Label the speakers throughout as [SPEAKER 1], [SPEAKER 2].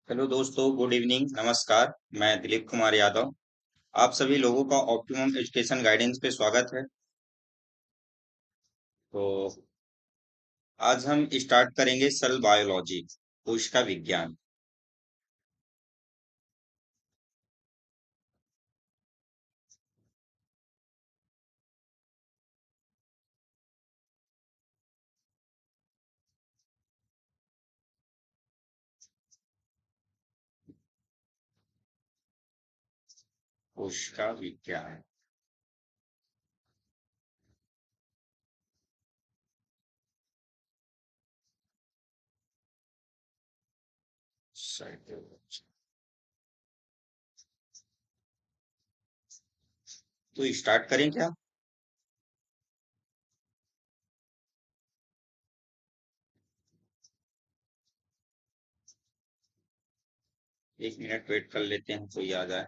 [SPEAKER 1] Hello दोस्तों, good evening, नमस्कार। मैं दिलीप कुमार यादव। आप सभी लोगों का ऑप्टिमम एजुकेशन गाइडेंस पे स्वागत है। तो आज हम स्टार्ट करेंगे सेल बायोलॉजी, कोशिका विज्ञान। कोशिका विज्ञान। साइटोलॉजी। तो स्टार्ट करें क्या? एक मिनट वेट कर लेते हैं, कोई आ जाए।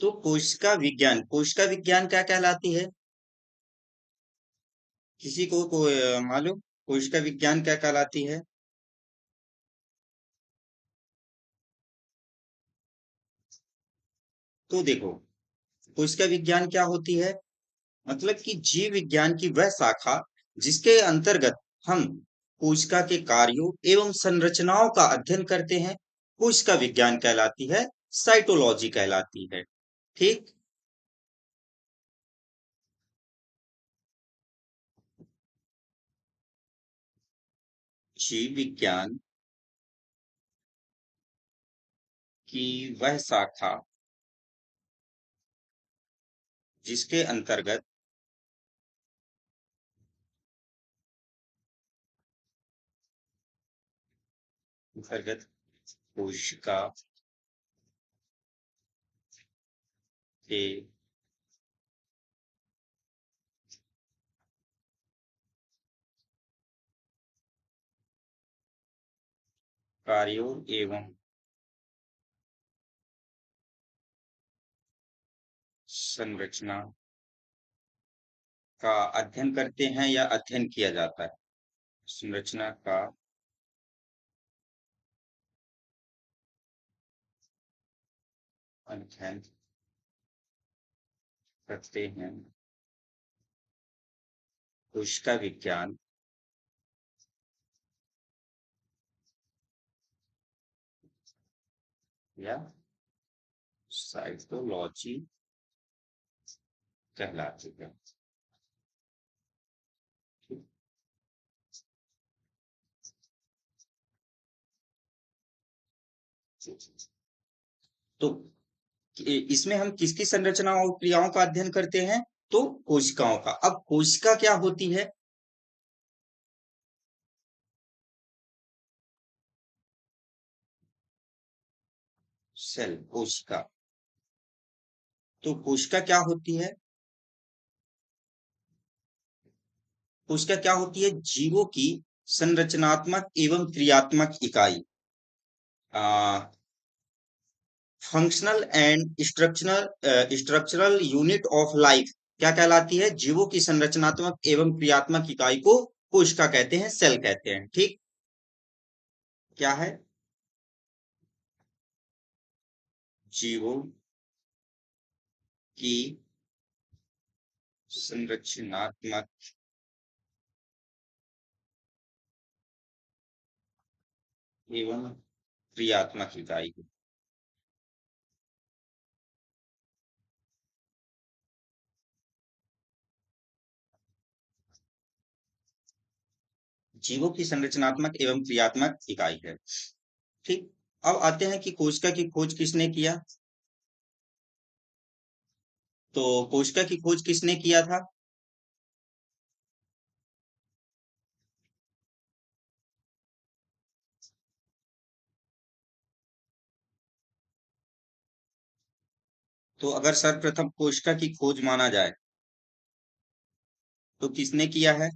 [SPEAKER 1] तो कोशिका विज्ञान क्या कहलाती है? किसी को मालूम कोशिका विज्ञान क्या कहलाती है? तो देखो, कोशिका विज्ञान क्या होती है? मतलब कि जीव विज्ञान की वह शाखा जिसके अंतर्गत हम कोशिका के कार्यों एवं संरचनाओं का अध्ययन करते हैं, कोशिका विज्ञान कहलाती है, साइटोलॉजी कहलाती है। ठीक। जीव विज्ञान की वह शाखा जिसके अंतर्गत कोशिका के कार्यों एवं संरचना का अध्ययन करते हैं या अध्ययन किया जाता है। संरचना का अध्ययन करते हैं कोशिका विज्ञान या साइटोलॉजी कहलाती है। तो इसमें हम किसकी संरचना और क्रियाओं का अध्ययन करते हैं? तो कोशिकाओं का। अब कोशिका क्या होती है? सेल, कोशिका। तो कोशिका क्या होती है? कोशिका क्या होती है? जीवों की संरचनात्मक एवं क्रियात्मक इकाई, functional and structural unit of life. क्या कहलाती है? जीवों की संरचनात्मक एवं क्रियात्मक इकाई को कोशिका कहते हैं, सेल कहते हैं। ठीक। क्या है? जीवों की संरचनात्मक एवं क्रियात्मक इकाई। जीवों की संरचनात्मक एवं क्रियात्मक इकाई है। ठीक। अब आते हैं कि कोशिका की खोज किसने किया? तो कोशिका की खोज किसने किया था? तो अगर सर्वप्रथम कोशिका की खोज माना जाए तो किसने किया है?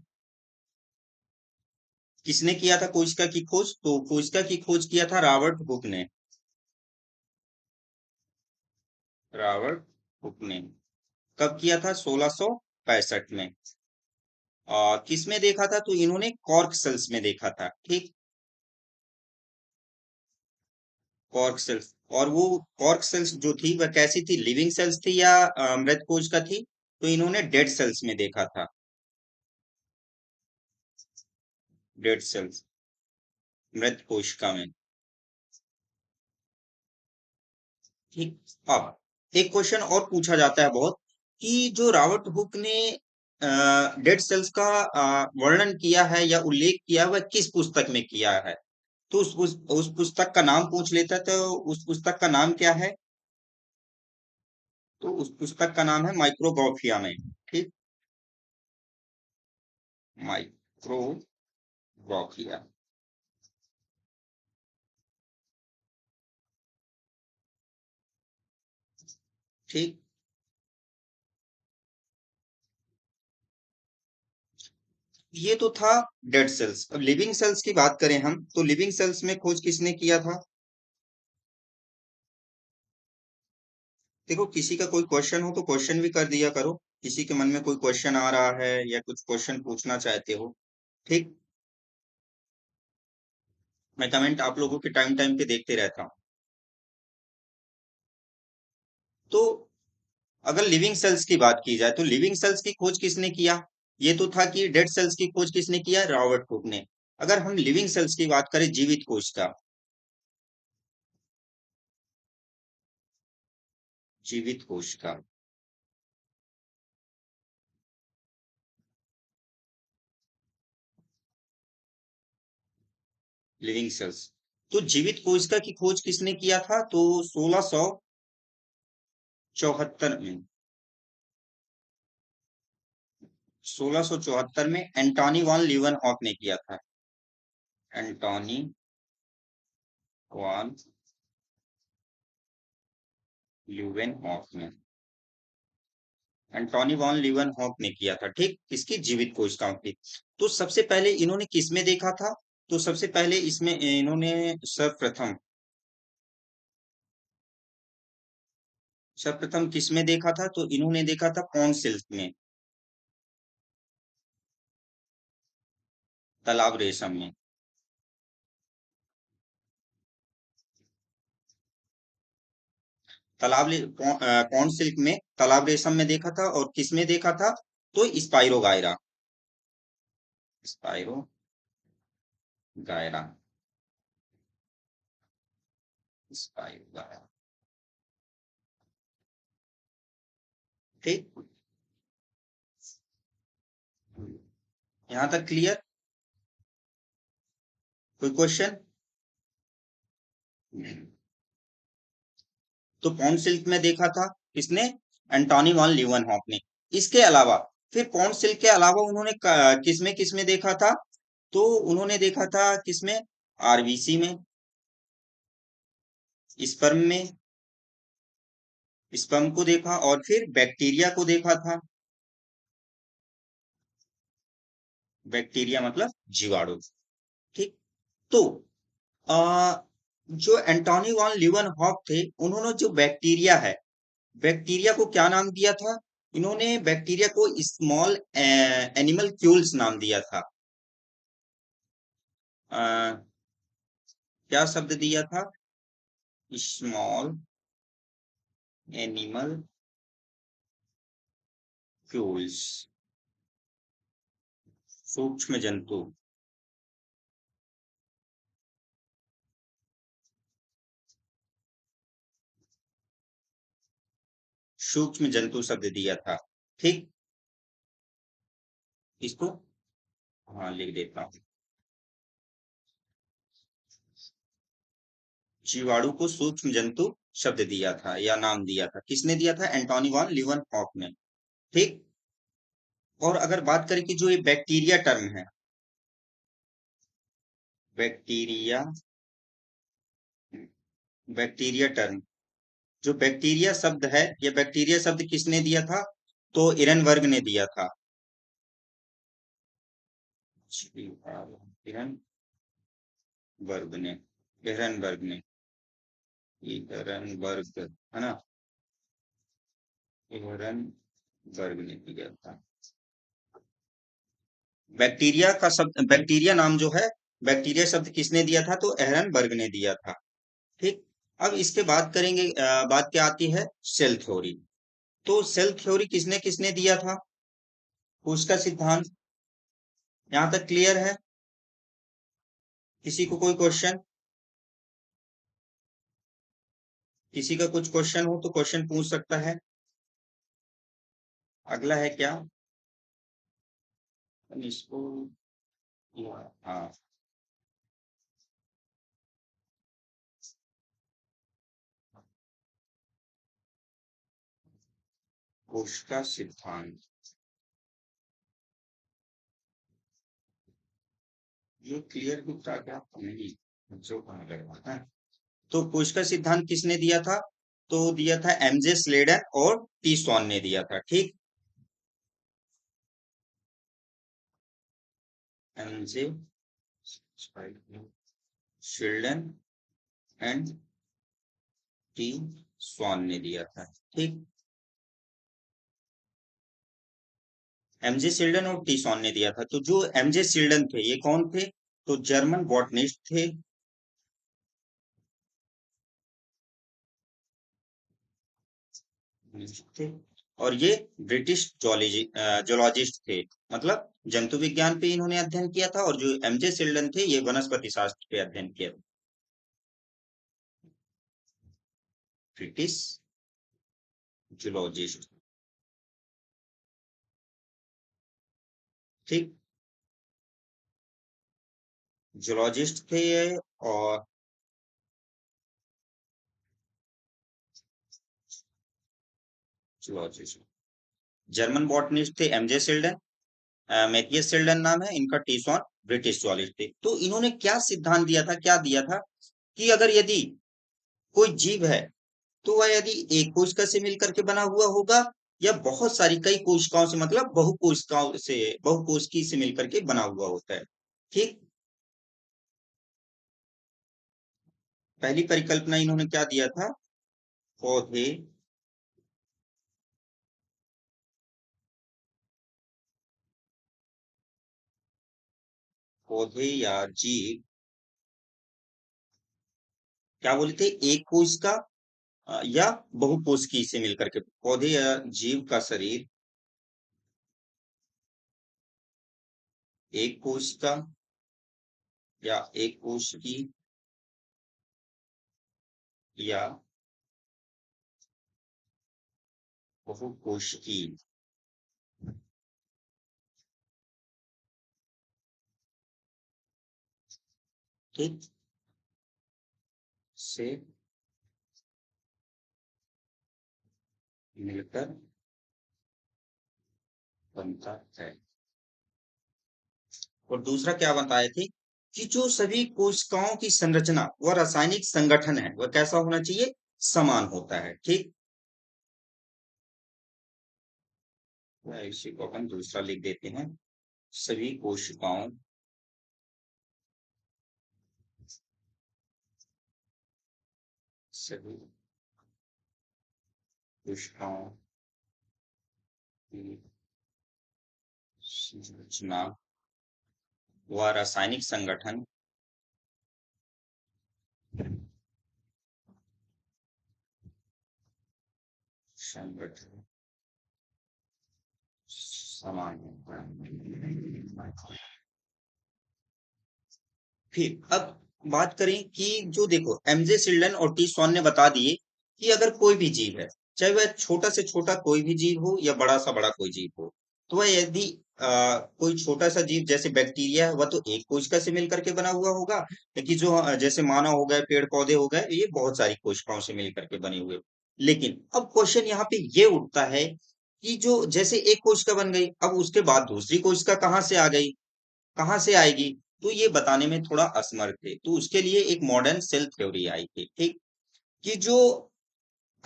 [SPEAKER 1] किसने किया था कोशिका की खोज? तो कोशिका की खोज किया था रॉबर्ट हुक ने। रॉबर्ट हुक ने कब किया था? 1665 में। किस में देखा था? तो इन्होंने कॉर्क सेल्स में देखा था। ठीक, कॉर्क सेल्स। और वो कॉर्क सेल्स जो थी वह कैसी थी? लिविंग सेल्स थी या मृत कोशिका थी? तो इन्होंने डेड सेल्स में देखा था। डेड सेल्स, मृत कोशिका में। ठीक। अब एक क्वेश्चन और पूछा जाता है बहुत, कि जो रॉबर्ट हुक ने डेड सेल्स का वर्णन किया है या उल्लेख किया है, वह किस पुस्तक में किया है? तो उस पुस्तक का नाम पूछ लेता है, तो उस पुस्तक का नाम क्या है? तो उस पुस्तक का नाम है माइक्रोग्राफिया में। ठीक, माइक्रोग्राफिया। ठीक, ये तो था डेड सेल्स। अब लिविंग सेल्स की बात करें हम, तो लिविंग सेल्स में खोज किसने किया था? देखो, किसी का कोई क्वेश्चन हो तो क्वेश्चन भी कर दिया करो। किसी के मन में कोई क्वेश्चन आ रहा है या कुछ क्वेश्चन पूछना चाहते हो। ठीक, मैं कमेंट आप लोगों के टाइम टाइम पे देखते रहता हूँ। तो अगर लिविंग सेल्स की बात की जाए तो लिविंग सेल्स की खोज किसने किया? ये तो था कि डेड सेल्स की खोज किसने किया? रॉबर्ट हुक ने। अगर हम लिविंग सेल्स की बात करें, जीवित कोश का, जीवित कोश का, लिविंग सेल्स, तो जीवित कोशिका की खोज किसने किया था? तो 1674 में। 1674 में एंटोनी वॉन लीवनहॉक ने किया था। एंटोनी वॉन ल्यूवेनहॉक ने, एंटोनी वॉन लीवनहॉक ने किया था। ठीक, इसकी जीवित कोशिकाओं की। तो सबसे पहले इन्होंने किसमें देखा था? तो सबसे पहले इसमें इन्होंने सर्वप्रथम किसमें देखा था? तो इन्होंने देखा था पॉन्ड सिल्क में, तालाब रेशम में। पॉन्ड सिल्क में, तालाब रेशम में देखा था। और किसमें देखा था? तो स्पाइरो गायरा, स्पाइरो गायरा, स्पाइरो गायरा। ठीक, यहाँ तक क्लियर? कोई क्वेश्चन? तो पॉन्ड सिल्क में देखा था किसने? एंटोनी वॉन लीवनहॉक ने। इसके अलावा, फिर पॉन्ड सिल्क के अलावा उन्होंने किसमें किसमें देखा था? तो उन्होंने देखा था किसमें? आरबीसी में, स्पर्म में, स्पर्म को देखा। और फिर बैक्टीरिया को देखा था। बैक्टीरिया मतलब जीवाणु। ठीक, तो आ, जो एंटोनी वॉन लीवनहॉक थे, उन्होंने जो बैक्टीरिया है, बैक्टीरिया को क्या नाम दिया था? इन्होंने बैक्टीरिया को स्मॉल एनिमल क्यूल्स नाम दिया था। अ, क्या शब्द दिया था? स्मॉल एनिमल क्यूल्स, सूक्ष्म जंतु। सूक्ष्म जंतु शब्द दिया था। ठीक, इसको हाँ लिख देता हूँ। जीवाणु को सूक्ष्म जंतु शब्द दिया था या नाम दिया था। किसने दिया था? एंटोनी वॉन लीवनहॉक ने। ठीक, और अगर बात करें कि जो ये बैक्टीरिया टर्म है, बैक्टीरिया, बैक्टीरिया टर्म जो बैक्टीरिया शब्द है, ये बैक्टीरिया शब्द किसने दिया था? तो इरनबर्ग ने दिया था। इरनबर्ग ने इरनबर्ग ने इरनबर्ग है ना, इरनबर्ग ने दिया था। बैक्टीरिया का शब्द, बैक्टीरिया नाम जो है, बैक्टीरिया शब्द किसने दिया था? तो एहरनबर्ग ने दिया था। ठीक। अब इसके बाद करेंगे, बात क्या आती है? Cell theory. तो सेल थ्योरी किसने किसने दिया था? उसका सिद्धांत यहां तक क्लियर है? किसी को कोई क्वेश्चन? किसी का कुछ क्वेश्चन हो तो क्वेश्चन पूछ सकता है। अगला है क्या? इसको, हाँ, कोश का सिद्धांत। ये क्लियर दिख रहा क्या? नहीं, जो कहा गया है। तो कोश का सिद्धांत किसने दिया था? तो दिया था एमजे स्लेडन और टी सॉन ने दिया था। ठीक। एमजे शेल्डन एंड टी स्वान ने दिया था। ठीक। एमजे शिल्डन और टी सॉन ने दिया था। तो जो एमजे शिल्डन थे, ये कौन थे? तो जर्मन बॉटनिस्ट थे। थे। और ये ब्रिटिश जोलॉजिस्ट थे। मतलब जंतु विज्ञान पे इन्होंने अध्ययन किया था, और जो एमजे शिल्डन थे, ये वनस्पति शास्त्र पे अध्ययन किया था। British zoologist. ठीक। जूलॉजिस्ट थे ये। और जूलॉजिस्ट, जर्मन बॉटनिस्ट थे एमजे शिल्डन, मैथियस शिल्डन नाम है इनका, टीसॉन ब्रिटिश जूलॉजिस्ट थे। तो इन्होंने क्या सिद्धांत दिया था, क्या दिया था? कि अगर यदि कोई जीव है, तो वह यदि एक कोशिका से मिलकर के बना हुआ होगा, या बहुत सारी कई कोशिकाओं से, मतलब बहुकोशिकाओं से, बहुकोशिकी से मिलकर के बना हुआ होता है। ठीक। पहली परिकल्पना इन्होंने क्या दिया था? पौधे पौधे या जीव, क्या बोले थे? एक कोशिका या बहुकोशिकी से मिलकर के, पौधे या जीव का शरीर एक कोशिका या एक कोशिकी या बहुकोशिकी। ठीक। से मिलकर बनता है। और दूसरा क्या बताए थे? कि जो सभी कोशिकाओं की संरचना व रासायनिक संगठन है, वह कैसा होना चाहिए? समान होता है। ठीक। इसी को अपन दूसरा लिख देते हैं। सभी कोशिकाओं सभी कोशिकाओं की संरचना व रासायनिक संगठन समान होता है। फिर अब बात करें कि जो देखो, एमजे सिल्डन और टी सॉन ने बता दिए कि अगर कोई भी जीव है, चाहे वह छोटा से छोटा कोई भी जीव हो या बड़ा सा बड़ा कोई जीव हो, तो वह यदि कोई छोटा सा जीव जैसे बैक्टीरिया है, वह तो एक कोशिका से मिलकर के बना हुआ होगा। लेकिन जो जैसे मानव हो गए, पेड़ पौधे हो गए, ये बहुत सारी कोशिकाओं से मिलकर के बने हुए। लेकिन अब क्वेश्चन यहाँ पे ये उठता है कि जो जैसे एक कोशिका बन गई, अब उसके बाद दूसरी कोशिका कहाँ से आ गई, कहाँ से आएगी? तो ये बताने में थोड़ा असमर्थ थे। तो उसके लिए एक मॉडर्न सेल थ्योरी आई थी। ठीक। कि जो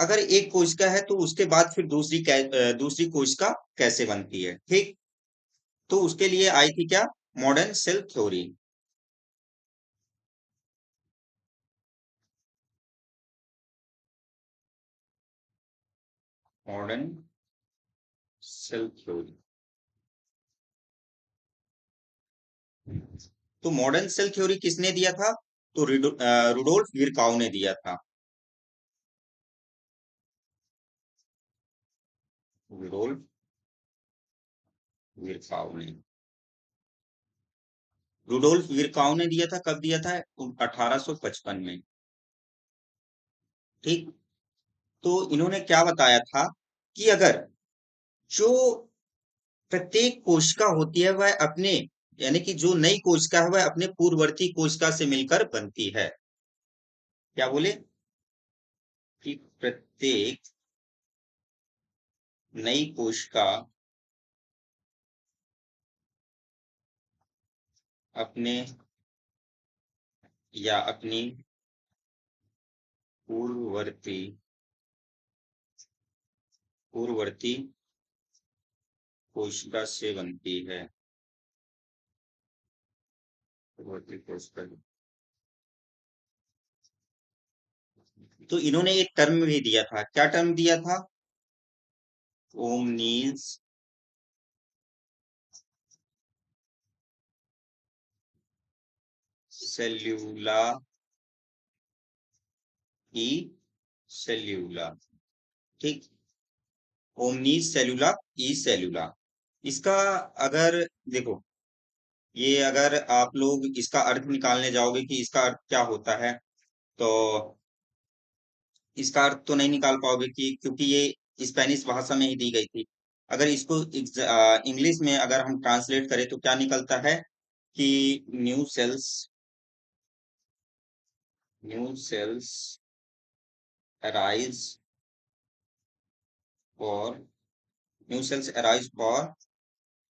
[SPEAKER 1] अगर एक कोशिका है तो उसके बाद फिर दूसरी कोशिका कैसे बनती है, ठीक। तो उसके लिए आई थी क्या, modern cell theory. Modern cell theory. तो मॉडर्न सेल थ्योरी किसने दिया था, तो रुडोल्फ विरकाउ ने दिया था। रुडोल्फ विरकाउ ने, रुडोल्फ विरकाउ ने दिया था, कब दिया था, 1855 में, ठीक। तो इन्होंने क्या बताया था कि अगर जो प्रत्येक कोशिका होती है वह अपने, यानी कि जो नई कोशिका है वह अपने पूर्ववर्ती कोशिका से मिलकर बनती है। क्या बोले, कि प्रत्येक नई कोशिका अपने या अपनी पूर्ववर्ती पूर्ववर्ती कोशिका से बनती है, पूर्ववर्ती कोशिका। तो इन्होंने एक टर्म भी दिया था, क्या टर्म दिया था, ओमनीज सेल्यूला ई सेल्यूला, ठीक। ओमनीज सेल्यूला ई सेल्यूला, इसका अगर देखो, ये अगर आप लोग इसका अर्थ निकालने जाओगे कि इसका अर्थ क्या होता है, तो इसका अर्थ तो नहीं निकाल पाओगे कि, क्योंकि ये स्पेनिश भाषा में ही दी गई थी। अगर इसको इंग्लिश में अगर हम ट्रांसलेट करें तो क्या निकलता है कि new sales, new cells arise for, new cells arise for,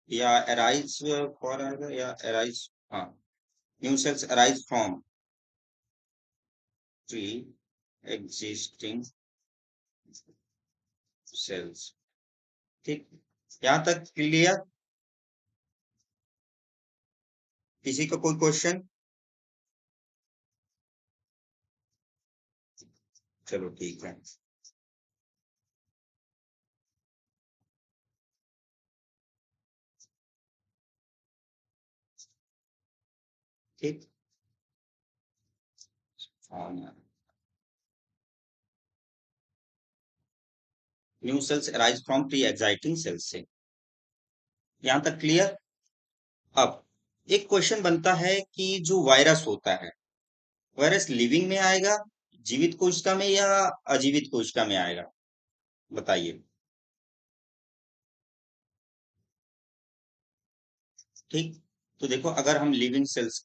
[SPEAKER 1] या अराइज फॉर आएगा या अराइज, हाँ, new cells arise from pre existing cells, ठीक। यहाँ तक क्लियर, किसी का कोई क्वेश्चन, चलो ठीक है, ठीक। New cells arise from pre existing cells से, यहाँ तक क्लियर। अब एक क्वेश्चन बनता है कि जो वायरस होता है, वायरस लिविंग में आएगा, जीवित कोशिका में, या अजीवित कोशिका में आएगा, बताइए, ठीक। तो देखो, अगर हम लिविंग सेल्स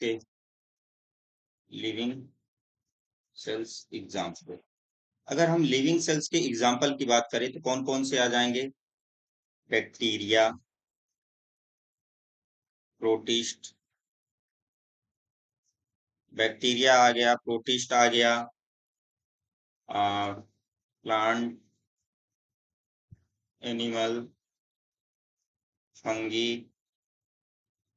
[SPEAKER 1] एग्जाम्पल, अगर हम लिविंग सेल्स के एग्जाम्पल की बात करें तो कौन कौन से आ जाएंगे, बैक्टीरिया, प्रोटिस्ट, बैक्टीरिया आ गया, प्रोटिस्ट आ गया, प्लांट एनिमल फंगी,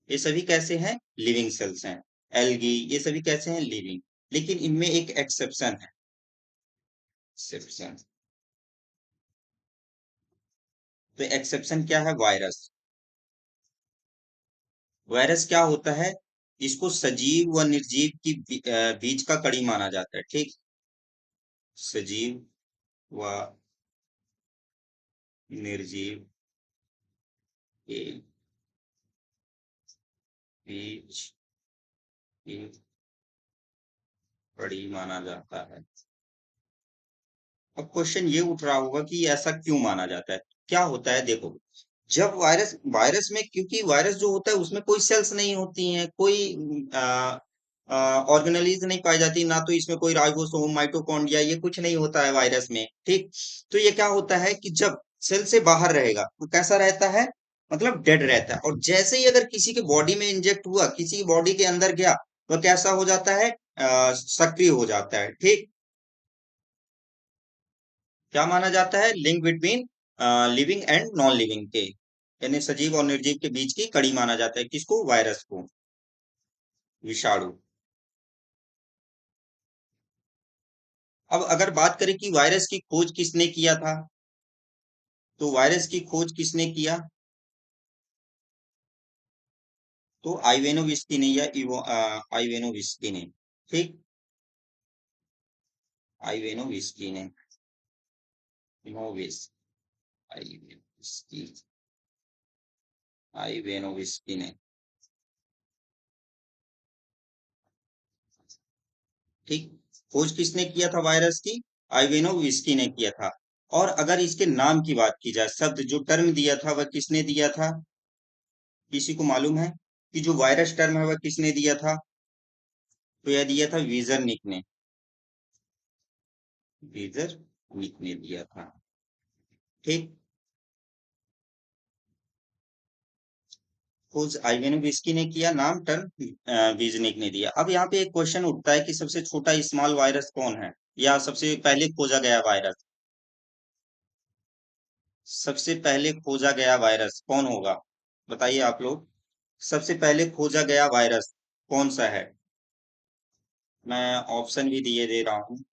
[SPEAKER 1] ये सभी कैसे हैं, लिविंग सेल्स हैं। एल्गी, ये सभी कैसे हैं, लिविंग। लेकिन इनमें एक एक्सेप्शन है, एक्सेप्शन, तो एक्सेप्शन क्या है, वायरस। वायरस क्या होता है, इसको सजीव व निर्जीव की बीच का कड़ी माना जाता है, ठीक। सजीव व निर्जीव के बीच की कड़ी माना जाता है। अब क्वेश्चन ये उठ रहा होगा कि ऐसा क्यों माना जाता है, क्या होता है, देखो, जब वायरस वायरस में, क्योंकि वायरस जो होता है उसमें कोई सेल्स नहीं होती हैं, कोई ऑर्गेनेलीज नहीं पाई जाती, ना तो इसमें कोई राइबोसोम, माइटोकॉन्ड्रिया, ये कुछ नहीं होता है वायरस में, ठीक। तो ये क्या होता है कि जब सेल से बाहर रहेगा तो कैसा रहता है, मतलब डेड रहता है, और जैसे ही अगर किसी के बॉडी में इंजेक्ट हुआ, किसी की बॉडी के अंदर गया, तो कैसा हो जाता है, सक्रिय हो जाता है, ठीक। क्या माना जाता है? Link between living and non living के, यानी सजीव और निर्जीव के बीच की कड़ी माना जाता है। किसको? वायरस को, विषाणु। अब अगर बात करें कि वायरस की खोज किसने किया था, तो वायरस की खोज किसने किया? तो आइवेनो विस्की ने या आइवेनो विस्की ने। ठीक, आइवेनो विस्की ने, नोविस, आइवेनो विस्की, आइवेनो विस्की ने। ठीक, खोज किसने किया था वायरस की? आइवेनो विस्की ने किया था। और अगर इसके नाम की बात की जाए, शब्द जो टर्म दिया था वह किसने दिया था? किसी को मालूम है कि जो वायरस टर्म है वह किसने दिया था? तो यह दिया था वीजरनिक ने, वीजरनिक ने दिया था। ठीक, खोज आइवेनो विस्की ने किया, नाम टर्म वीजनिक ने दिया। अब यहाँ पे एक क्वेश्चन उठता है कि सबसे छोटा स्मॉल वायरस कौन है, या सबसे पहले खोजा गया वायरस? सबसे पहले खोजा गया वायरस कौन होगा? बताइए आप लोग, सबसे पहले खोजा गया वायरस कौन सा है? मैं ऑप्शन भी दिए दे रहा हूँ।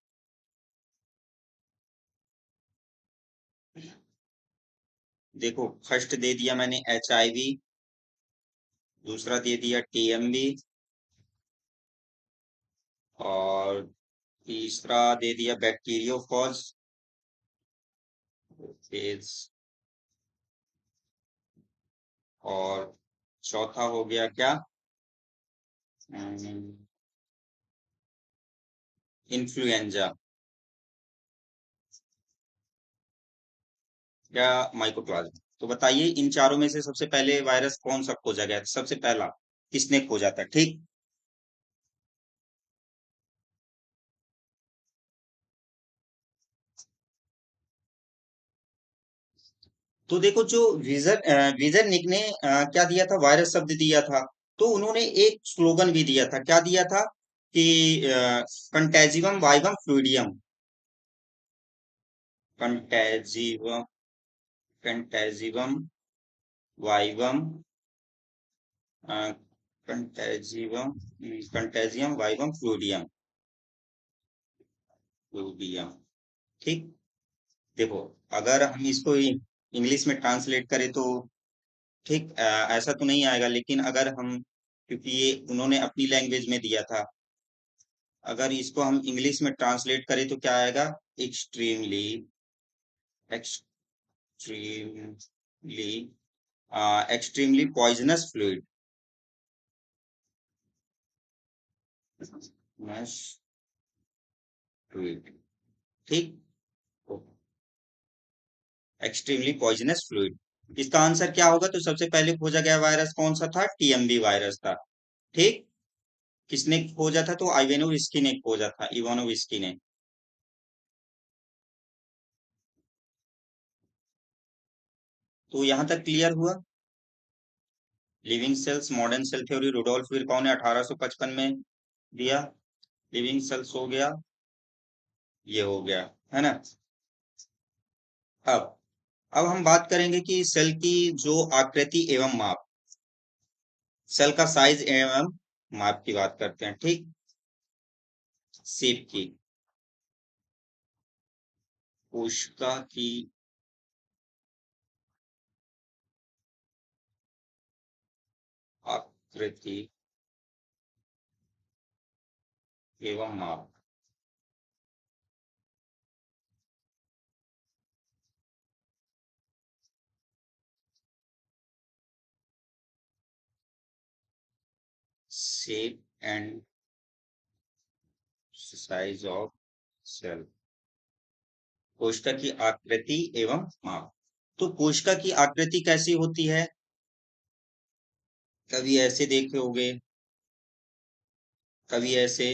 [SPEAKER 1] देखो, फर्स्ट दे दिया मैंने HIV, दूसरा दे दिया TMB, और तीसरा दे दिया बैक्टीरियोफॉज, और चौथा हो गया क्या? इन्फ्लुएंजा या माइकोप्लाज्मा। तो बताइए, इन चारों में से सबसे पहले वायरस कौन सा खोजा गया? सबसे पहला किसने खोजा था? ठीक, तो देखो, जो विजन निक ने क्या दिया था? वायरस शब्द दिया था। तो उन्होंने एक स्लोगन भी दिया था। क्या दिया था? कि कंटेजिवम वाइवम फ्लूइडियम, कंटेजिवम, कंटेजिवम वाइवम, कंटेजिवम, कंटेजियम वाइवम फ्लूइडियम, फ्लूइडियम। ठीक, देखो, अगर हम इसको इंग्लिश में ट्रांसलेट करें तो ठीक ऐसा तो नहीं आएगा, लेकिन अगर हम, क्योंकि ये उन्होंने अपनी लैंग्वेज में दिया था, अगर इसको हम इंग्लिश में ट्रांसलेट करें तो क्या आएगा? Extremely, extremely, extremely poisonous fluid, fluid. ठीक, एक्सट्रीमली पॉइजनस फ्लूइड। इसका आंसर क्या होगा? तो सबसे पहले खोजा गया वायरस कौन सा था? TMB वायरस था। ठीक, किसने खोजा था? तो आइवेनो विस्की ने खोजा था, इवानो विस्की ने। तो यहां तक क्लियर हुआ? Living cells, modern cell theory, Rudolf Virchow ने 1855 में दिया। लिविंग सेल्स हो गया, ये हो गया, है ना? अब अब हम बात करेंगे कि सेल की जो आकृति एवं माप, सेल का साइज एवं माप की बात करते हैं। ठीक, शेप की, कोशिका की आकृति एवं माप, shape and size of cell, कोशिका की आकृति एवं माप। तो कोशिका की आकृति कैसी होती है? कभी ऐसे देखे होंगे, कभी ऐसे,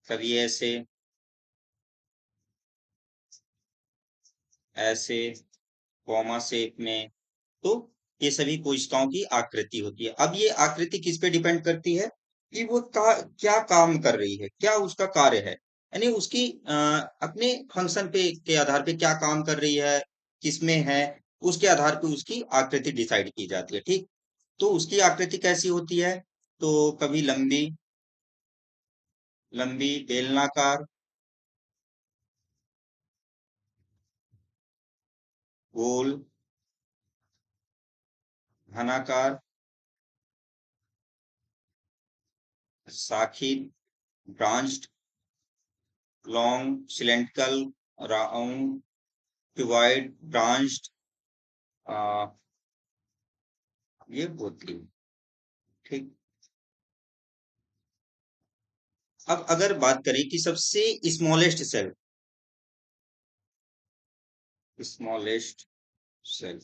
[SPEAKER 1] कभी ऐसे, ऐसे, कॉमा शेप में। तो ये सभी कोशिकाओं की आकृति होती है। अब ये आकृति किस पे डिपेंड करती है? कि वो क्या काम कर रही है, क्या उसका कार्य है, यानी उसकी अपने फंक्शन पे के आधार पे क्या काम कर रही है, किसमें है, उसके आधार पे उसकी आकृति डिसाइड की जाती है। ठीक, तो उसकी आकृति कैसी होती है? तो कभी लंबी, लंबी बेलनाकार, गोल, घनाकार, शाखी, branched, long, cylindrical, round, cuboid, branched, ये होती है। ठीक, अब अगर बात करें कि सबसे स्मॉलेस्ट सेल, स्मॉलेस्ट सेल,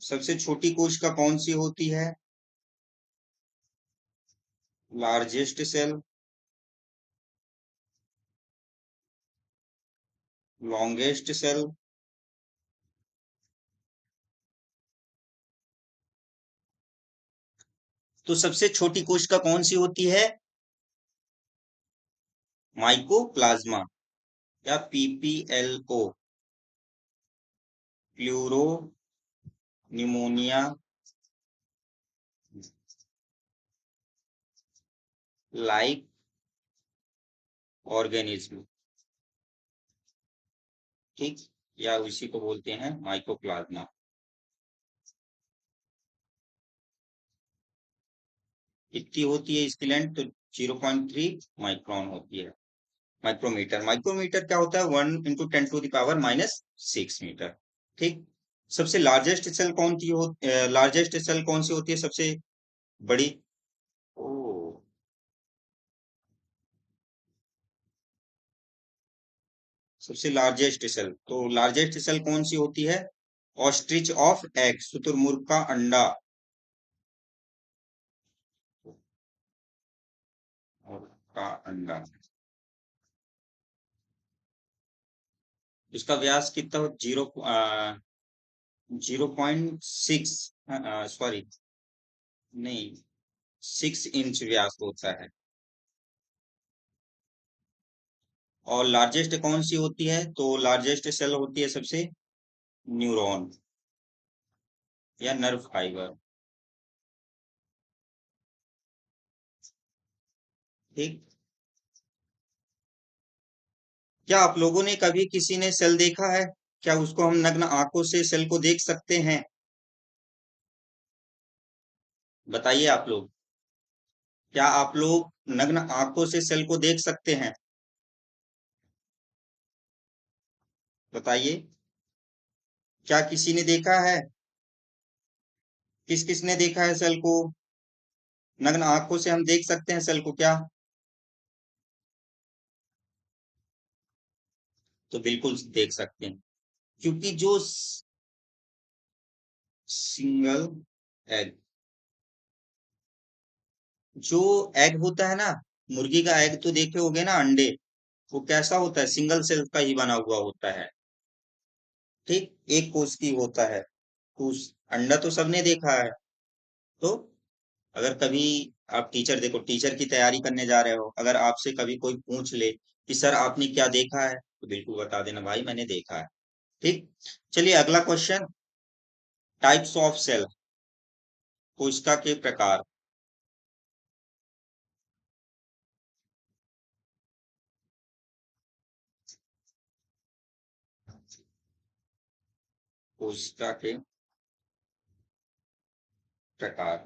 [SPEAKER 1] सबसे छोटी कोशिका कौन सी होती है? लार्जेस्ट सेल, लॉन्गेस्ट सेल, तो सबसे छोटी कोशिका कौन सी होती है? माइकोप्लाज्मा या PPLO, pleuro pneumonia like organism. ठीक, या उसी को बोलते हैं माइकोप्लाज्मा। कितनी होती है इसकी लेंथ? तो 0.3 माइक्रोन होती है। माइक्रोमीटर, माइक्रोमीटर क्या होता है? 1 × 10⁻⁶ मीटर। ठीक, सबसे लार्जेस्ट सेल कौन सी हो, लार्जेस्ट सेल कौन सी होती है सबसे बड़ी? ओ, सबसे लार्जेस्ट सेल, तो लार्जेस्ट सेल कौन सी होती है? ऑस्ट्रिच ऑफ एग, शुतुरमुर्ग का अंडा, और का अंडा, इसका व्यास कितना हो? 0.6, सॉरी, नहीं, 6 इंच व्यास होता है। और लार्जेस्ट कौन सी होती है? तो लार्जेस्ट सेल होती है सबसे न्यूरॉन या नर्व फाइबर। ठीक, क्या आप लोगों ने कभी किसी ने सेल देखा है? क्या उसको हम नग्न आंखों से सेल को देख सकते हैं? बताइए आप लोग, क्या आप लोग नग्न आंखों से सेल को देख सकते हैं? बताइए, क्या किसी ने देखा है? किस किस ने देखा है सेल को? नग्न आंखों से हम देख सकते हैं सेल को क्या? तो बिल्कुल देख सकते हैं, क्योंकि जो सिंगल एग, जो एग होता है ना, मुर्गी का एग तो देखे होगे ना, अंडे, वो कैसा होता है? सिंगल सेल का ही बना हुआ होता है। ठीक, एक कोष की होता है। तो अंडा तो सबने देखा है। तो अगर कभी आप टीचर, देखो टीचर की तैयारी करने जा रहे हो, अगर आपसे कभी कोई पूछ ले कि सर आपने क्या देखा है, तो बिल्कुल बता देना भाई मैंने देखा है। ठीक, चलिए अगला क्वेश्चन, टाइप्स ऑफ सेल, कोशिका के प्रकार। कोशिका के प्रकार,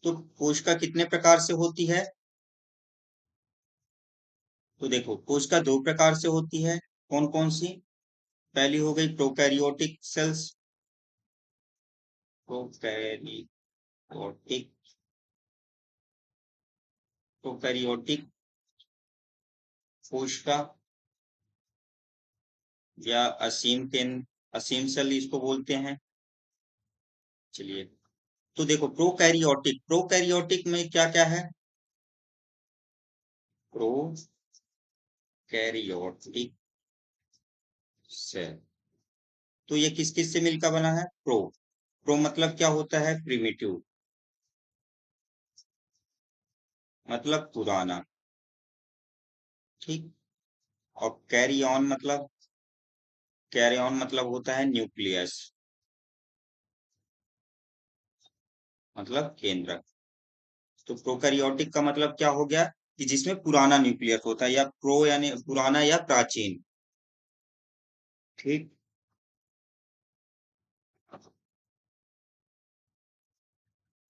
[SPEAKER 1] तो कोशिका कितने प्रकार से होती है? तो देखो, कोशिका दो प्रकार से होती है। कौन कौन सी? पहली हो गई प्रोकैरियोटिक सेल्स, प्रोकैरियोटिक, प्रोकैरियोटिक कोशिका या असीम केंद्र, असीम सेल इसको बोलते हैं। चलिए, तो देखो प्रोकैरियोटिक, प्रोकैरियोटिक में क्या क्या है? प्रोकैरियोटिक सेल, तो ये किस किस से मिलकर बना है? प्रो, प्रो मतलब क्या होता है? प्रिमिटिव। मतलब पुराना। ठीक। और कैरी ऑन मतलब होता है न्यूक्लियस, मतलब केंद्रक। तो प्रोकैरियोटिक का मतलब क्या हो गया कि जिसमें पुराना न्यूक्लियस होता है, या प्रो यानी पुराना या प्राचीन। ठीक।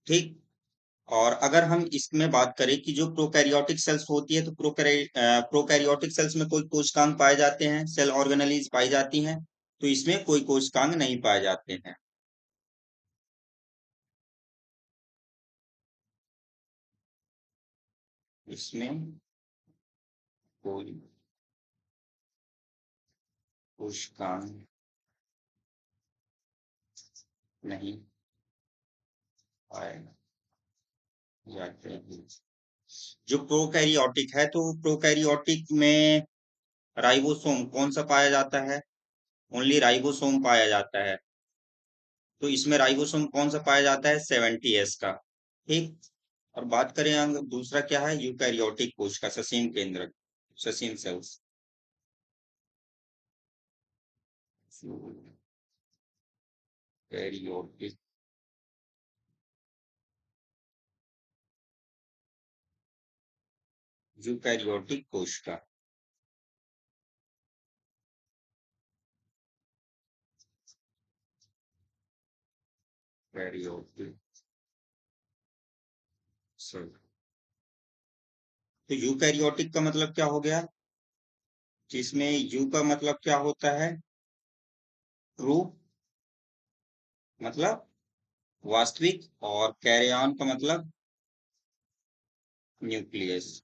[SPEAKER 1] ठीक। और अगर हम इसमें बात करें कि जो प्रोकैरियोटिक सेल्स होती है, तो प्रोकैरियोटिक सेल्स में कोई कोशिकांग पाए जाते हैं, सेल ऑर्गेनेलीज पाई जाती हैं, तो इसमें कोई कोशिकांग नहीं पाए जाते हैं। इसमें कोई कोशिकांग नहीं पाए जाते हैं। जो प्रोकैरियोटिक है, तो प्रोकैरियोटिक में राइबोसोम कौन सा पाया जाता है? ओनली राइबोसोम पाया जाता है। तो इसमें राइबोसोम कौन सा पाया जाता है? 70S का। ठीक। और बात करें अंग दूसरा क्या है, यूकैरियोटिक कोश का, ससीम केंद्रक, ससीम सेल्स। यूकैरियोटिक यूकैरियोटिक कोश का। Karyotic cell. तो यूकैरियोटिक का मतलब क्या हो गया? जिसमें यू का मतलब क्या होता है? ट्रू, मतलब वास्तविक, और कैरियन का मतलब न्यूक्लियस।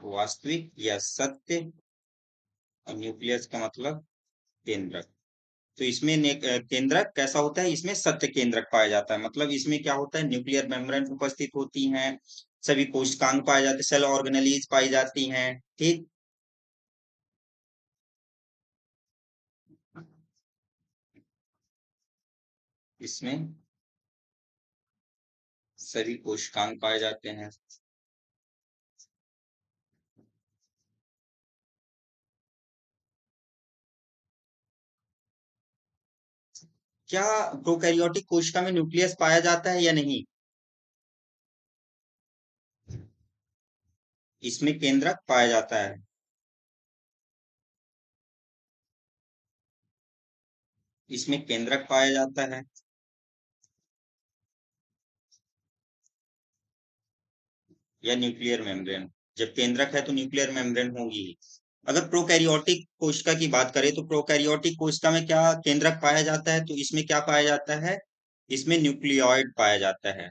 [SPEAKER 1] वास्तविक या सत्य, और न्यूक्लियस का मतलब केंद्रक। तो इसमें केंद्रक कैसा होता है? इसमें सत्य केंद्रक पाया जाता है, मतलब इसमें क्या होता है, न्यूक्लियर मेम्ब्रेन उपस्थित होती हैं, सभी कोशिकांग पाए जाते हैं, सेल ऑर्गेनेलीज पाई जाती हैं। ठीक। इसमें सभी कोशिकांग पाए जाते हैं। क्या प्रोकैरियोटिक कोशिका में न्यूक्लियस पाया जाता है या नहीं? इसमें केंद्रक पाया जाता है। इसमें केंद्रक पाया जाता है। या न्यूक्लियर मेम्ब्रेन। जब केंद्रक है तो न्यूक्लियर मेम्ब्रेन होगी ही। अगर प्रोकैरियोटिक कोशिका की बात करें, तो प्रोकैरियोटिक कोशिका में क्या केंद्रक पाया जाता है? तो इसमें क्या पाया जाता है? इसमें न्यूक्लियोइड पाया जाता है।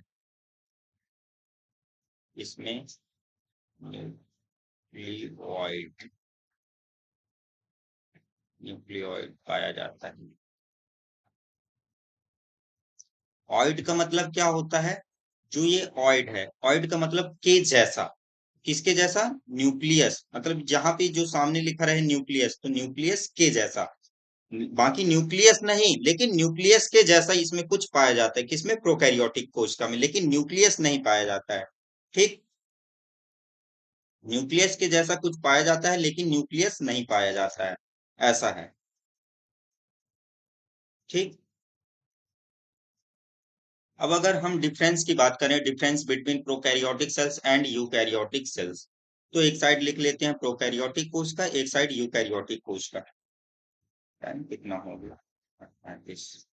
[SPEAKER 1] इसमें न्यूक्लियोइड न्यूक्लियोइड पाया जाता है। ऑइड का मतलब क्या होता है? जो ये ऑइड है, ऑइड का मतलब के जैसा। किसके जैसा? न्यूक्लियस, मतलब जहां पे जो सामने लिखा रहे न्यूक्लियस, तो न्यूक्लियस के जैसा। बाकी न्यूक्लियस नहीं, लेकिन न्यूक्लियस के जैसा इसमें कुछ पाया जाता है, किसमें? प्रोकैरियोटिक कोशिका में, लेकिन न्यूक्लियस नहीं पाया जाता है। ठीक। न्यूक्लियस के जैसा कुछ पाया जाता है, लेकिन न्यूक्लियस नहीं पाया जाता है। ऐसा है। ठीक। अब अगर हम डिफरेंस की बात करें, difference between prokaryotic cells and eukaryotic cells, तो एक साइड लिख लेते हैं प्रोकैरियोटिक कोश का, एक साइड यूकैरियोटिक कोश का। टाइम कितना हो गया? 35।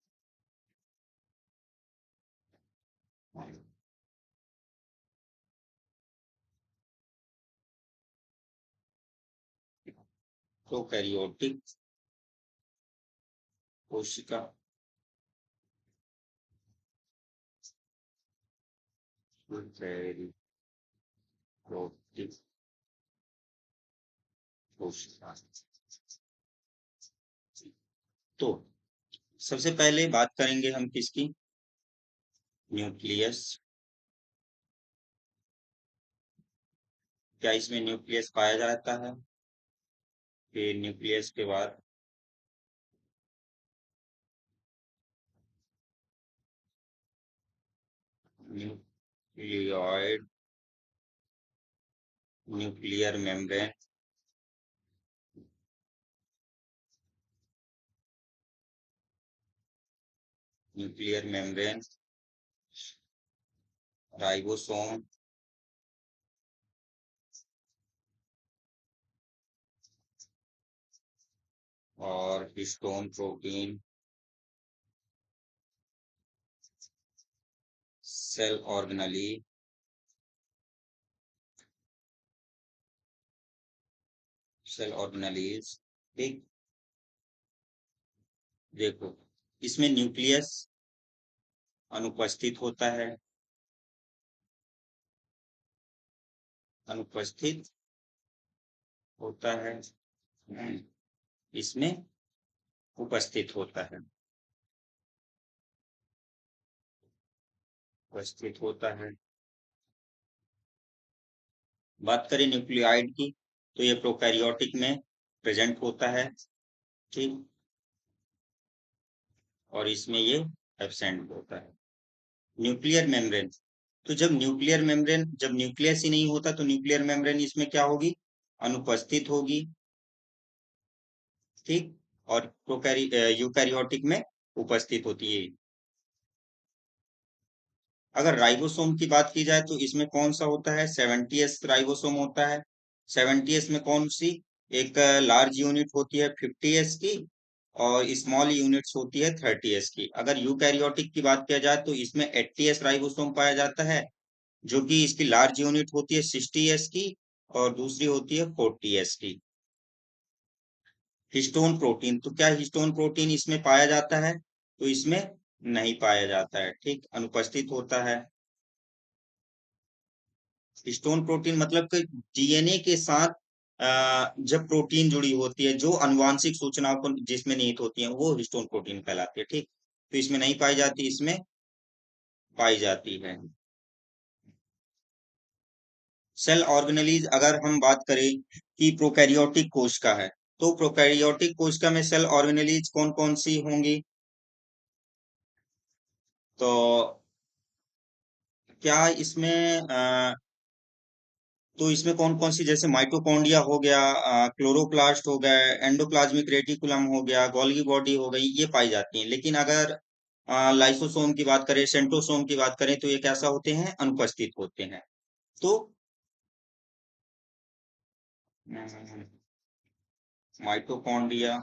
[SPEAKER 1] प्रोकैरियोटिक कोशिका, यूकैरियोटिक कोशिका। तो सबसे पहले बात करेंगे हम किसकी? न्यूक्लियस। क्या इसमें न्यूक्लियस पाया जाता है? फिर न्यूक्लियस के बाद nucleoid, nuclear membrane, nuclear membrane, ribosome, और histone protein, cell organelle, cell organelles. ठीक, देखो इसमें न्यूक्लियस अनुपस्थित होता है, अनुपस्थित होता है, इसमें उपस्थित होता है, उपस्थित होता है। बात करें न्यूक्लियोइड की, तो ये प्रोकैरियोटिक में प्रेजेंट होता है। ठीक, और इसमें ये एब्सेंट होता है। न्यूक्लियर मेम्ब्रेन, तो जब न्यूक्लियर मेम्ब्रेन, जब न्यूक्लियस ही नहीं होता तो न्यूक्लियर मेम्ब्रेन इसमें क्या होगी, अनुपस्थित होगी। ठीक, और यूकैरियोटिक में उपस्थित होती है। अगर राइबोसोम की बात की जाए तो इसमें कौन सा होता है, 70s राइबोसोम होता है। 70s में कौन सी, एक लार्ज यूनिट होती है 50s की, और स्मॉल यूनिट्स होती है 30s की। अगर यूकैरियोटिक की बात किया जाए तो इसमें 80s राइबोसोम पाया जाता है, जो कि इसकी लार्ज यूनिट होती है 60s की, और दूसरी होती है 40s की। हिस्टोन प्रोटीन, तो क्या हिस्टोन प्रोटीन इसमें पाया जाता है, तो इसमें नहीं पाया जाता है। ठीक, अनुपस्थित होता है। हिस्टोन प्रोटीन मतलब कि डीएनए के साथ जब प्रोटीन जुड़ी होती है, जो अनुवांशिक सूचनाओं को जिसमें निहित होती है, वो हिस्टोन प्रोटीन कहलाती है। ठीक, तो इसमें नहीं पाई जाती, इसमें पाई जाती है। सेल ऑर्गेनेलीज, अगर हम बात करें कि प्रोकैरियोटिक कोशिका है, तो प्रोकैरियोटिक कोशिका में सेल ऑर्गेनेलीज कौन कौन सी होंगी, तो क्या इसमें तो इसमें कौन कौन सी, जैसे माइटोकॉन्ड्रिया हो गया, क्लोरोप्लास्ट हो गया, एंडोप्लाज्मिक रेटिकुलम हो गया, गोल्गी बॉडी हो गई, ये पाई जाती हैं। लेकिन अगर लाइसोसोम की बात करें, सेंट्रोसोम की बात करें, तो ये कैसा होते हैं, अनुपस्थित होते हैं। तो माइटोकॉन्ड्रिया,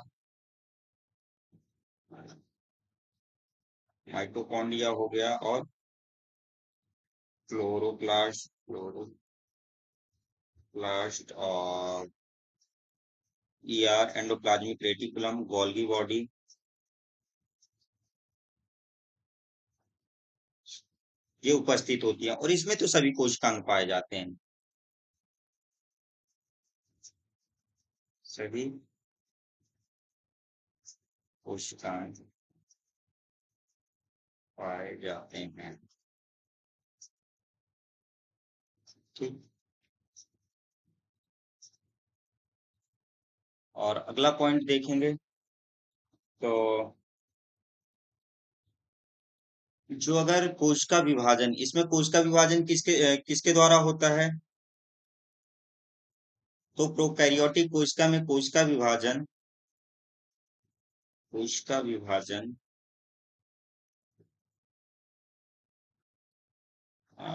[SPEAKER 1] माइटोकॉन्ड्रिया हो गया, और क्लोरोप्लास्ट और एंडोप्लाज्मिक रेटिकुलम, गोल्गी बॉडी, ये उपस्थित होती है। और इसमें तो सभी कोशिकांग पाए जाते हैं, सभी कोशिकांग पाए जाते हैं। ठीक, और अगला पॉइंट देखेंगे, तो जो अगर कोशिका विभाजन, इसमें कोशिका विभाजन किसके द्वारा होता है, तो प्रोकैरियोटिक कोशिका में कोशिका विभाजन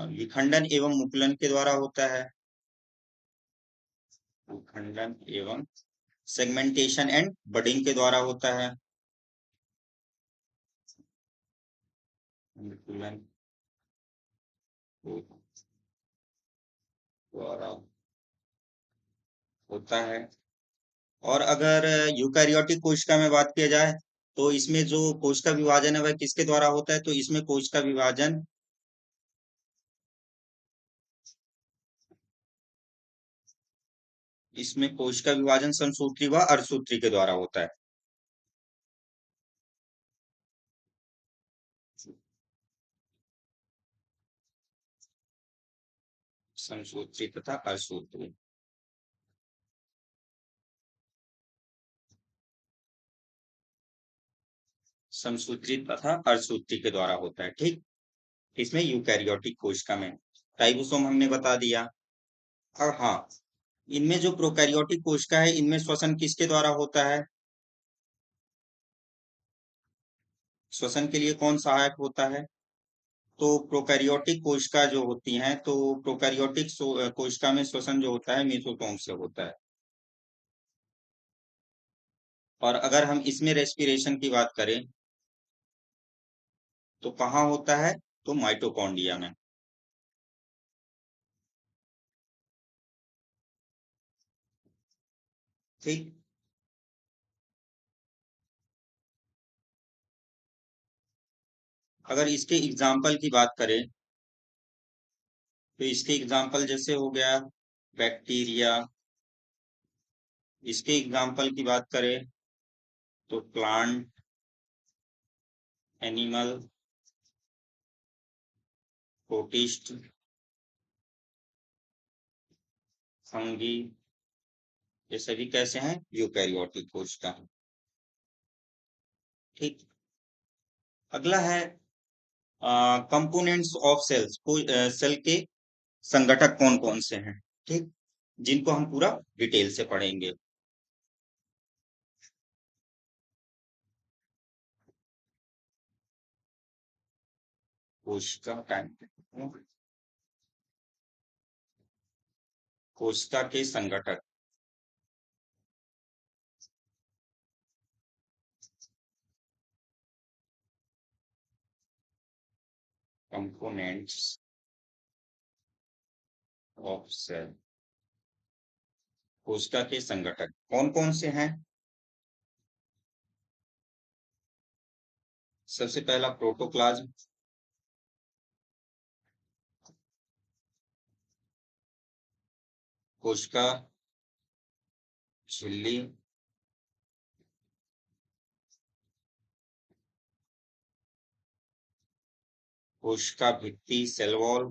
[SPEAKER 1] विखंडन एवं मुकुलन के द्वारा होता है। विखंडन एवं सेगमेंटेशन एंड बडिंग के द्वारा होता है। मुकुलन के द्वारा होता है। और अगर यूकैरियोटिक कोशिका में बात किया जाए, तो इसमें जो कोशिका विभाजन है वह किसके द्वारा होता है, तो इसमें कोशिका विभाजन समसूत्री व अर्धसूत्री के द्वारा होता है। समसूत्री तथा अर्धसूत्री, समसूत्री तथा अर्धसूत्री के द्वारा होता है। ठीक, इसमें यूकैरियोटिक कोशिका में। राइबोसोम हमने बता दिया। और हाँ, इनमें जो प्रोकैरियोटिक कोशिका है, इनमें श्वसन किसके द्वारा होता है? श्वसन के लिए कौन सहायक होता है? तो प्रोकैरियोटिक कोशिका जो होती हैं, तो प्रोकैरियोटिक कोशिका में श्वसन जो होता है मेसोसोम से होता है। और अगर हम इसमें रेस्पिरेशन की बात करें तो कहाँ होता है? तो माइटोकॉन्ड्रिया में। ठीक। अगर इसके एग्जाम्पल की बात करें तो इसके एग्जाम्पल जैसे हो गया बैक्टीरिया। इसके एग्जाम्पल की बात करें तो प्लांट, एनिमल, प्रोटिस्ट, फंगी, ये सभी कैसे हैं? यूकैरियोटिक कोशिका। ठीक। अगला है कंपोनेंट्स ऑफ सेल्स। सेल के संगठक कौन कौन से हैं? ठीक, जिनको हम पूरा डिटेल से पढ़ेंगे। कोशिका टाइम, कोशिका के संगठक। कंपोनेंट्स ऑफ सेल, कोशिका के संगठक कौन कौन से हैं? सबसे पहला प्रोटोप्लाज्म, कोशिका झिल्ली, कोशिका भित्ति सेल वॉल,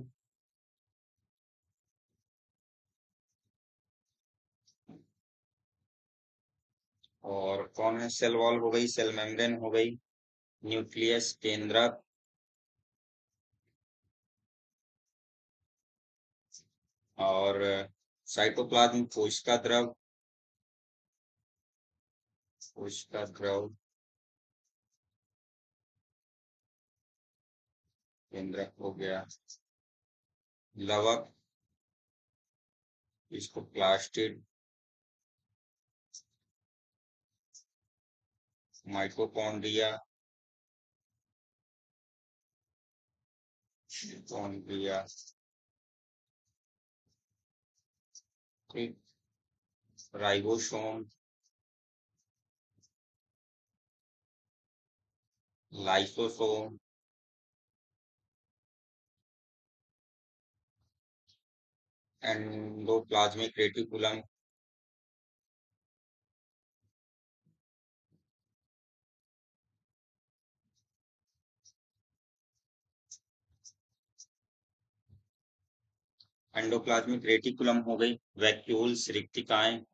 [SPEAKER 1] और कौन है? सेल वॉल हो गई, सेल मेम्ब्रेन हो गई, न्यूक्लियस केंद्रक, और साइटोप्लाज्म कोशिका द्रव, कोशिका द्रव केंद्रक हो गया, लवक, इसको प्लास्टिड, माइटोकॉन्ड्रिया, कॉन्ड्रिया। ठीक। Ribosome, lysosome, endoplasmic reticulum, endoplasmic reticulum हो गई, वैक्यूल्स रिक्तिकाएं,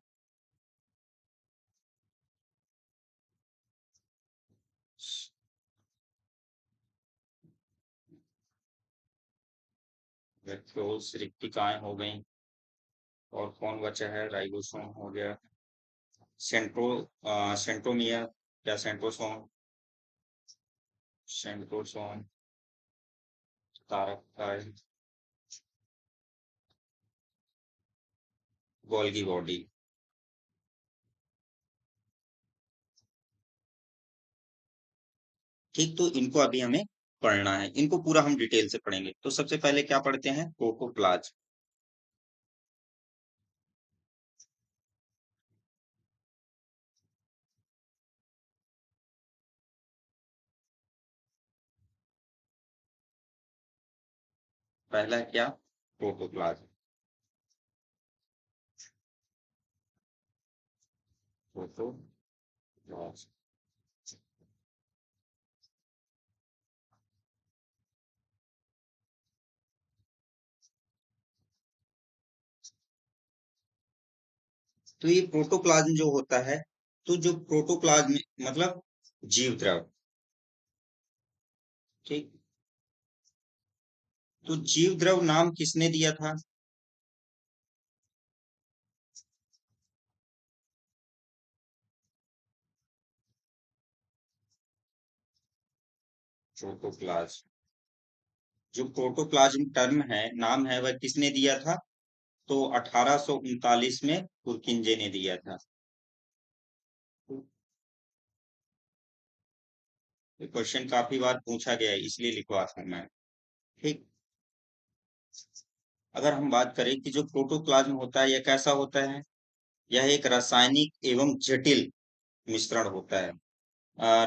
[SPEAKER 1] वैक्यूल्स रिक्तिकाएं हो गई। और कौन बचा है? राइबोसोम हो गया, centro centromere or centrosome, centrosome, तारक, गोल्गी बॉडी। ठीक, तो इनको अभी हमें पढ़ना है, इनको पूरा हम डिटेल से पढ़ेंगे। तो सबसे पहले क्या पढ़ते हैं? प्रोटोप्लाज्म। पहला है क्या? प्रोटोप्लाज्म। प्रोटोप्लाज्म। तो ये प्रोटोप्लाज्म जो होता है, तो जो प्रोटोप्लाज्म मतलब जीव द्रव। ठीक। तो जीव द्रव नाम किसने दिया था? प्रोटोप्लाज्म। जो प्रोटोप्लाज्म टर्म है, नाम है, वह किसने दिया था? तो 1839 में पुरकिंजे ने दिया था। ये क्वेश्चन काफी बार पूछा गया है, इसलिए लिखवा था मैं। ठीक। अगर हम बात करें कि जो प्रोटोप्लाज्म होता है, यह कैसा होता है? यह एक रासायनिक एवं जटिल मिश्रण होता है।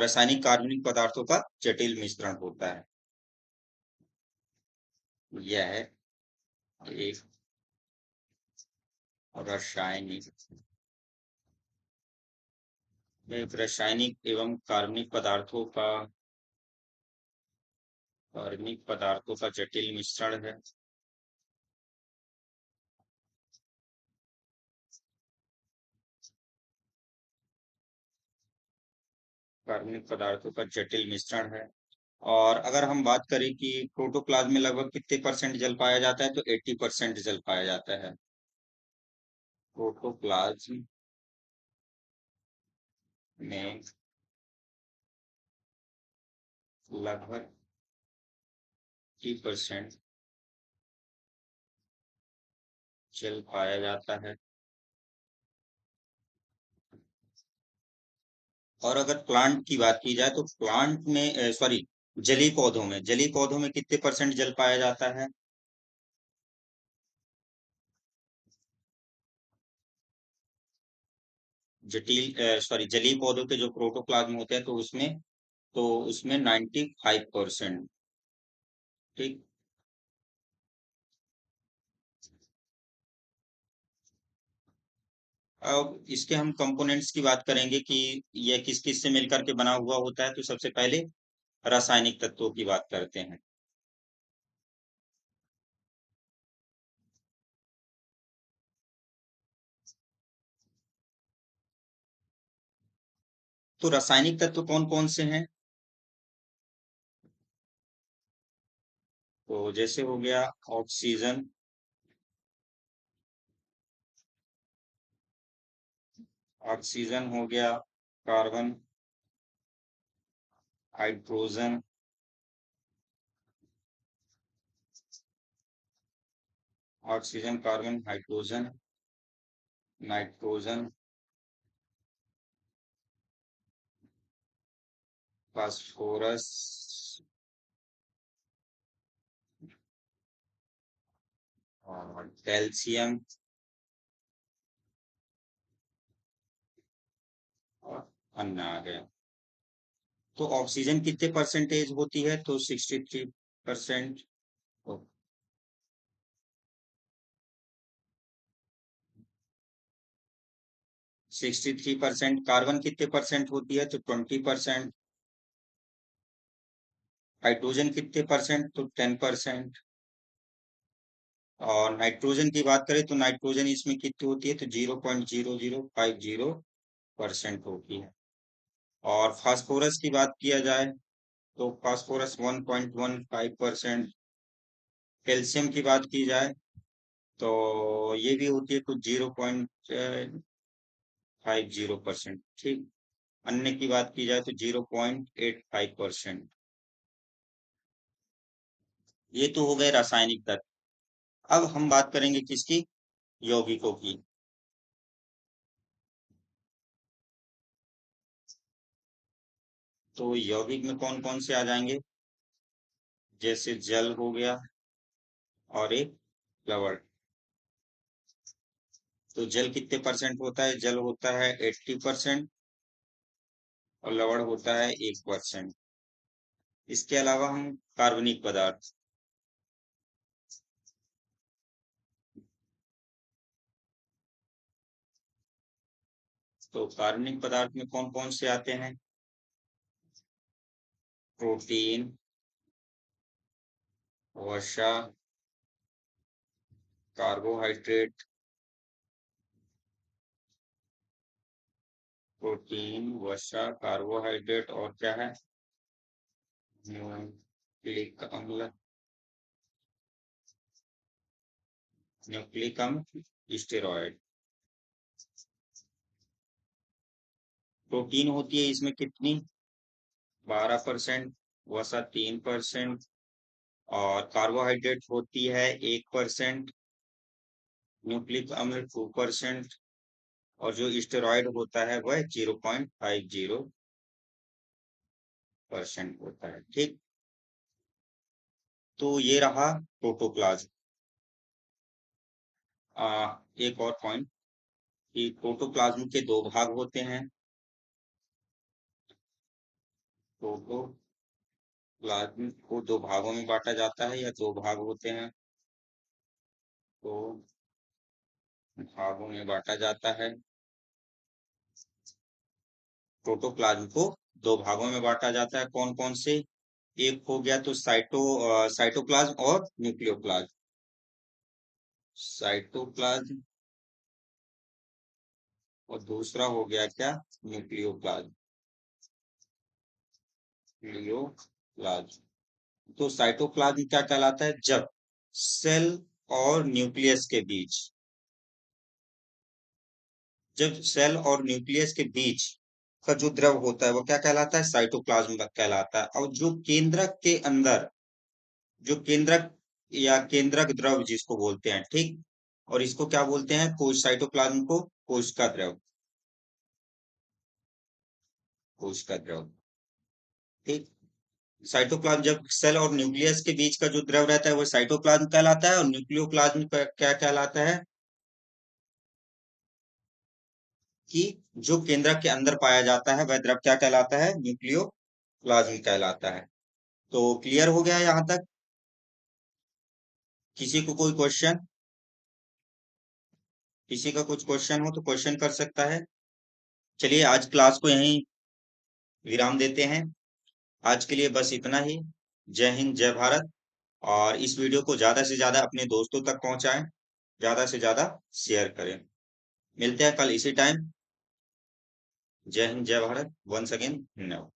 [SPEAKER 1] रासायनिक कार्बनिक पदार्थों का जटिल मिश्रण होता है। यह एक रासायनिक एवं कार्बनिक पदार्थों का जटिल मिश्रण है। कार्बनिक पदार्थों का जटिल मिश्रण है। और अगर हम बात करें कि प्रोटोप्लाज्म में लगभग कितने परसेंट जल पाया जाता है, तो 80% जल पाया जाता है। प्रोटोप्लाज्म में लगभग 80% जल पाया जाता है। और अगर प्लांट की बात की जाए तो प्लांट में सॉरी जलीय पौधों में कितने परसेंट जल पाया जाता है? जलीय पौधों के जो प्रोटोप्लाज्म होते हैं, तो उसमें 95%। ठीक। अब इसके हम कंपोनेंट्स की बात करेंगे कि यह किस किस से मिलकर के बना हुआ होता है। तो सबसे पहले रासायनिक तत्वों की बात करते हैं। तो रासायनिक तत्व कौन कौन से हैं? तो जैसे हो गया ऑक्सीजन, हो गया, carbon, hydrogen, oxygen, carbon, hydrogen, nitrogen, phosphorus, और कैल्शियम, और अन्य आ गया। तो ऑक्सीजन कितने परसेंटेज होती है? तो 63%। 63%। कार्बन कितने परसेंट होती है? तो 20%। हाइड्रोजन कितने परसेंट? तो 10%। और नाइट्रोजन की बात करें तो नाइट्रोजन इसमें कितनी होती है? तो 0.0050% होती है। और फास्फोरस की बात किया जाए तो फास्फोरस 1.15%। कैल्शियम की बात की जाए तो ये भी होती है कुछ 0.50%। ठीक। अन्य की बात की जाए तो 0.85%। ये तो हो गए रासायनिक तत्व। अब हम बात करेंगे किसकी? यौगिकों की। तो यौगिक में कौन कौन से आ जाएंगे? जैसे जल हो गया और एक लवण। तो जल कितने परसेंट होता है? जल होता है 80%, और लवण होता है 1%। इसके अलावा हम कार्बनिक पदार्थ। तो कार्बनिक पदार्थ में कौन कौन से आते हैं? प्रोटीन, वसा, कार्बोहाइड्रेट, प्रोटीन, वसा, कार्बोहाइड्रेट, और क्या है? न्यूक्लिक अम्ल। न्यूक्लिक अम्ल स्टेरॉयड। प्रोटीन होती है इसमें कितनी? 12%, वसा 3%, और कार्बोहाइड्रेट होती है 1%, न्यूक्लिक अम्ल 2%, और जो स्टेरॉयड होता है वह 0.50% होता है। ठीक, तो ये रहा प्रोटोप्लाज्म। एक और पॉइंट कि प्रोटोप्लाज्म के दो भाग होते हैं। प्रोटोप्लाज्म को दो भागों में बांटा जाता है, या दो भाग होते हैं, तो भागों में बांटा जाता है। प्रोटोप्लाज्म को दो भागों में बांटा जाता है, कौन कौन से? एक हो गया तो साइटोप्लाज्म और न्यूक्लियोप्लाज्म। साइटोप्लाज्म, और दूसरा हो गया क्या? न्यूक्लियोप्लाज्म। न्यूक्लियोप्लाज्म। तो साइटोप्लाज्म क्या कहलाता है? जब सेल और न्यूक्लियस के बीच, जब सेल और न्यूक्लियस के बीच का जो द्रव होता है वो क्या कहलाता है? साइटोप्लाज्म कहलाता है। और जो केंद्रक के अंदर, जो केंद्रक या केंद्रक द्रव जिसको बोलते हैं, ठीक, और इसको क्या बोलते हैं? कोश, साइटोप्लाज्म को कोशिका द्रव, कोशिका द्रव। ठीक, साइटोप्लाज्म, जब सेल और न्यूक्लियस के बीच का जो द्रव रहता है वो साइटोप्लाज्म कहलाता है, और न्यूक्लियोप्लाज्म क्या कहलाता है? कि जो केंद्रक के अंदर पाया जाता है वह द्रव क्या कहलाता है? न्यूक्लियोप्लाज्म कहलाता है। तो क्लियर हो गया यहाँ तक? किसी को कोई क्वेश्चन? किसी का कुछ क्वेश्चन हो तो क्वेश्चन कर सकता है। चलिए आज क्लास को यहीं विराम देते हैं। आज के लिए बस इतना ही। जय हिंद, जय भारत। और इस वीडियो को ज्यादा से ज्यादा अपने दोस्तों तक पहुंचाएं, ज्यादा से ज्यादा शेयर करें। मिलते हैं कल इसी टाइम। जय हिंद, जय भारत। वंस अगेन, धन्यवाद।